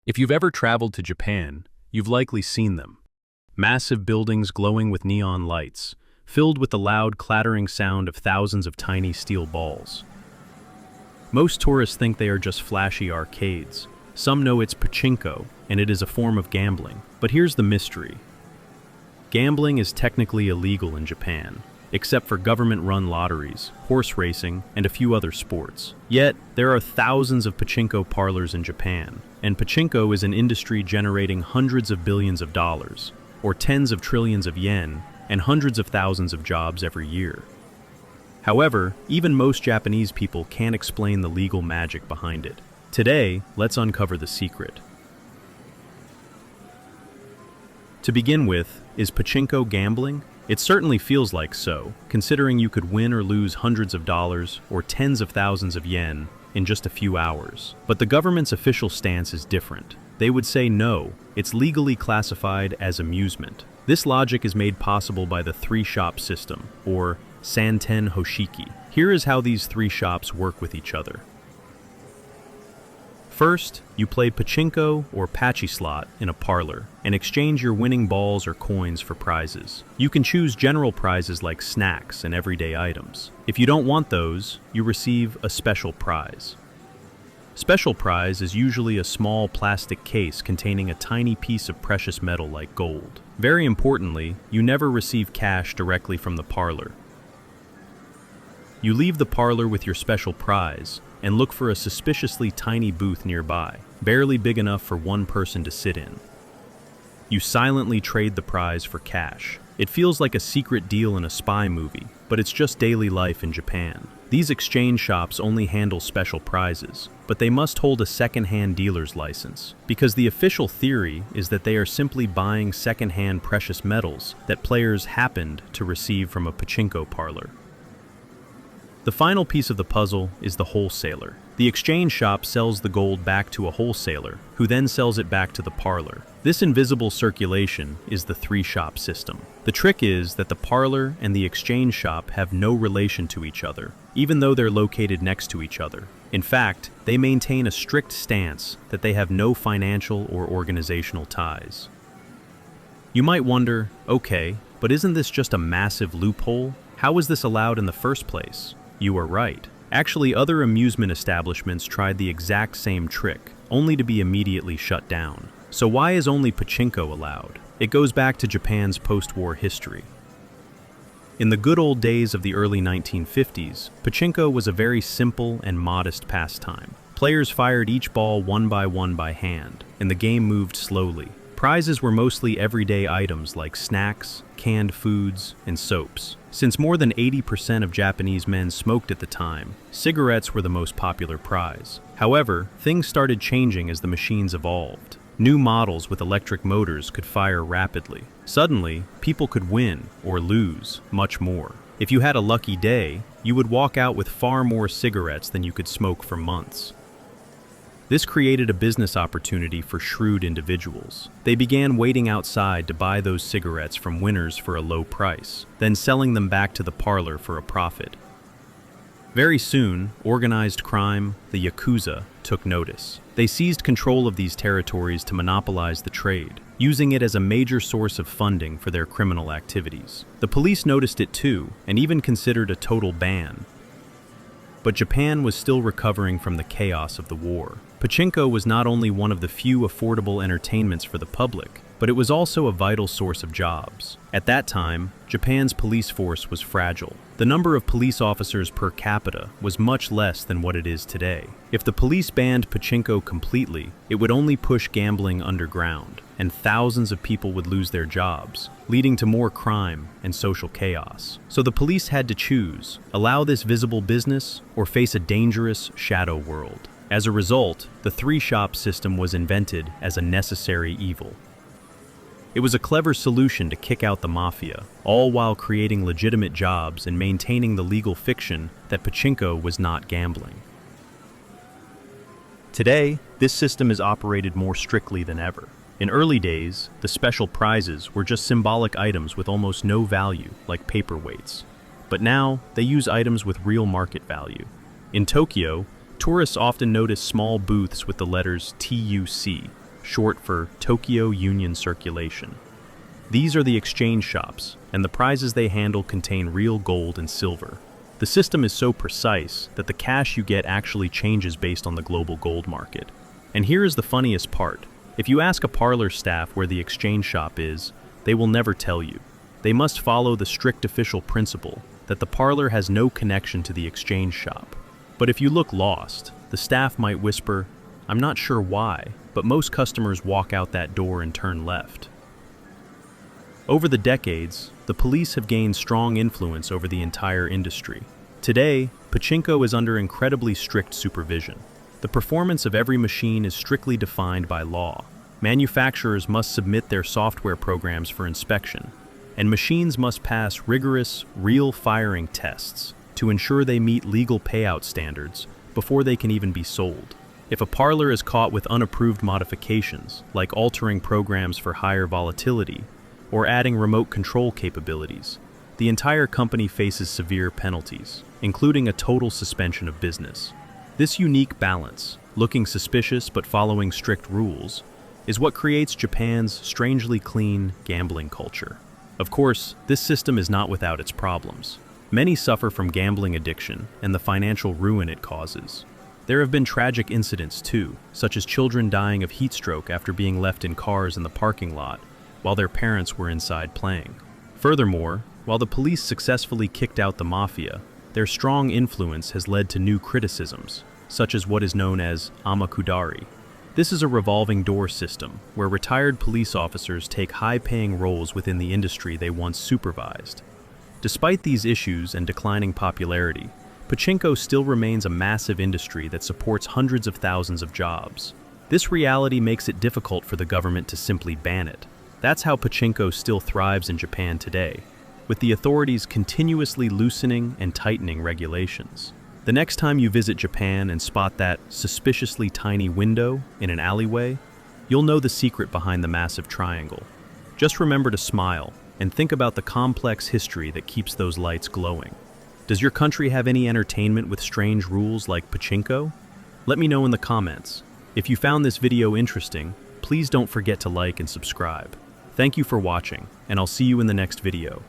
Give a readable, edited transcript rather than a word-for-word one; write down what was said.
If you've ever traveled to Japan, you've likely seen them. Massive buildings glowing with neon lights, filled with the loud clattering sound of thousands of tiny steel balls. Most tourists think they are just flashy arcades. Some know it's Pachinko, and it is a form of gambling. But here's the mystery. Gambling is technically illegal in Japan, except for government-run lotteries, horse racing, and a few other sports. Yet, there are thousands of Pachinko parlors in Japan, and Pachinko is an industry generating hundreds of billions of dollars, or tens of trillions of yen, and hundreds of thousands of jobs every year. However, even most Japanese people can't explain the legal magic behind it. Today, let's uncover the secret. To begin with, is Pachinko gambling? It certainly feels like so, considering you could win or lose hundreds of dollars or tens of thousands of yen in just a few hours. But the government's official stance is different. They would say no, it's legally classified as amusement. This logic is made possible by the three-shop system, or Santen Hoshiki. Here is how these three shops work with each other. First, you play Pachinko or Pachi slot in a parlor and exchange your winning balls or coins for prizes. You can choose general prizes like snacks and everyday items. If you don't want those, you receive a special prize. Special prize is usually a small plastic case containing a tiny piece of precious metal like gold. Very importantly, you never receive cash directly from the parlor. You leave the parlor with your special prize and look for a suspiciously tiny booth nearby, barely big enough for one person to sit in. You silently trade the prize for cash. It feels like a secret deal in a spy movie, but it's just daily life in Japan. These exchange shops only handle special prizes, but they must hold a second-hand dealer's license, because the official theory is that they are simply buying second-hand precious metals that players happened to receive from a Pachinko parlor. The final piece of the puzzle is the wholesaler. The exchange shop sells the gold back to a wholesaler, who then sells it back to the parlor. This invisible circulation is the three-shop system. The trick is that the parlor and the exchange shop have no relation to each other, even though they're located next to each other. In fact, they maintain a strict stance that they have no financial or organizational ties. You might wonder, okay, but isn't this just a massive loophole? How was this allowed in the first place? You are right. Actually, other amusement establishments tried the exact same trick, only to be immediately shut down. So why is only Pachinko allowed? It goes back to Japan's post-war history. In the good old days of the early 1950s, Pachinko was a very simple and modest pastime. Players fired each ball one by hand, and the game moved slowly. Prizes were mostly everyday items like snacks, canned foods, and soaps. Since more than 80% of Japanese men smoked at the time, cigarettes were the most popular prize. However, things started changing as the machines evolved. New models with electric motors could fire rapidly. Suddenly, people could win, or lose, much more. If you had a lucky day, you would walk out with far more cigarettes than you could smoke for months. This created a business opportunity for shrewd individuals. They began waiting outside to buy those cigarettes from winners for a low price, then selling them back to the parlor for a profit. Very soon, organized crime, the Yakuza, took notice. They seized control of these territories to monopolize the trade, using it as a major source of funding for their criminal activities. The police noticed it too, and even considered a total ban. But Japan was still recovering from the chaos of the war. Pachinko was not only one of the few affordable entertainments for the public, but it was also a vital source of jobs. At that time, Japan's police force was fragile. The number of police officers per capita was much less than what it is today. If the police banned Pachinko completely, it would only push gambling underground, and thousands of people would lose their jobs, leading to more crime and social chaos. So the police had to choose, allow this visible business or face a dangerous shadow world. As a result, the three-shop system was invented as a necessary evil. It was a clever solution to kick out the mafia, all while creating legitimate jobs and maintaining the legal fiction that Pachinko was not gambling. Today, this system is operated more strictly than ever. In early days, the special prizes were just symbolic items with almost no value, like paperweights. But now, they use items with real market value. In Tokyo, tourists often notice small booths with the letters TUC, short for Tokyo Union Circulation. These are the exchange shops, and the prizes they handle contain real gold and silver. The system is so precise that the cash you get actually changes based on the global gold market. And here is the funniest part. If you ask a parlor staff where the exchange shop is, they will never tell you. They must follow the strict official principle that the parlor has no connection to the exchange shop. But if you look lost, the staff might whisper, "I'm not sure why, but most customers walk out that door and turn left." Over the decades, the police have gained strong influence over the entire industry. Today, Pachinko is under incredibly strict supervision. The performance of every machine is strictly defined by law. Manufacturers must submit their software programs for inspection, and machines must pass rigorous, real firing tests to ensure they meet legal payout standards before they can even be sold. If a parlor is caught with unapproved modifications, like altering programs for higher volatility or adding remote control capabilities, the entire company faces severe penalties, including a total suspension of business. This unique balance, looking suspicious but following strict rules, is what creates Japan's strangely clean gambling culture. Of course, this system is not without its problems. Many suffer from gambling addiction and the financial ruin it causes. There have been tragic incidents too, such as children dying of heat stroke after being left in cars in the parking lot while their parents were inside playing. Furthermore, while the police successfully kicked out the mafia, their strong influence has led to new criticisms, such as what is known as Amakudari. This is a revolving door system where retired police officers take high-paying roles within the industry they once supervised. Despite these issues and declining popularity, Pachinko still remains a massive industry that supports hundreds of thousands of jobs. This reality makes it difficult for the government to simply ban it. That's how Pachinko still thrives in Japan today, with the authorities continuously loosening and tightening regulations. The next time you visit Japan and spot that suspiciously tiny window in an alleyway, you'll know the secret behind the massive triangle. Just remember to smile and think about the complex history that keeps those lights glowing. Does your country have any entertainment with strange rules like Pachinko? Let me know in the comments. If you found this video interesting, please don't forget to like and subscribe. Thank you for watching, and I'll see you in the next video.